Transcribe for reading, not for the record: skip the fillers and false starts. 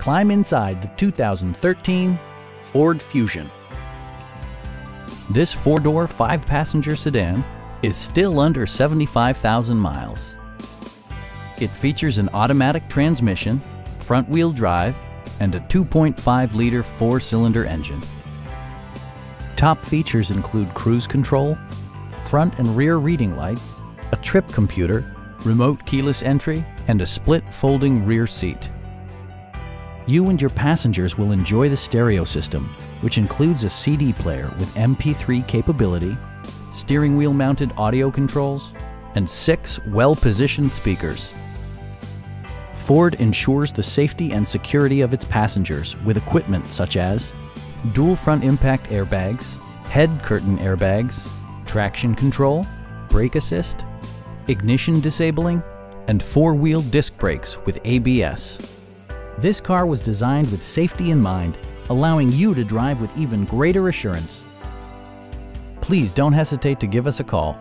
climb inside the 2013 Ford Fusion. This four-door, five-passenger sedan is still under 75,000 miles. It features an automatic transmission, front-wheel drive, and a 2.5-liter four-cylinder engine. Top features include cruise control, front and rear reading lights, a trip computer, remote keyless entry, and a split folding rear seat. You and your passengers will enjoy the stereo system, which includes a CD player with MP3 capability, steering wheel mounted audio controls, and 6 well-positioned speakers. Ford ensures the safety and security of its passengers with equipment such as dual front impact airbags, head curtain airbags, traction control, brake assist, ignition disabling, and four-wheel disc brakes with ABS. This car was designed with safety in mind, allowing you to drive with even greater assurance. Please don't hesitate to give us a call.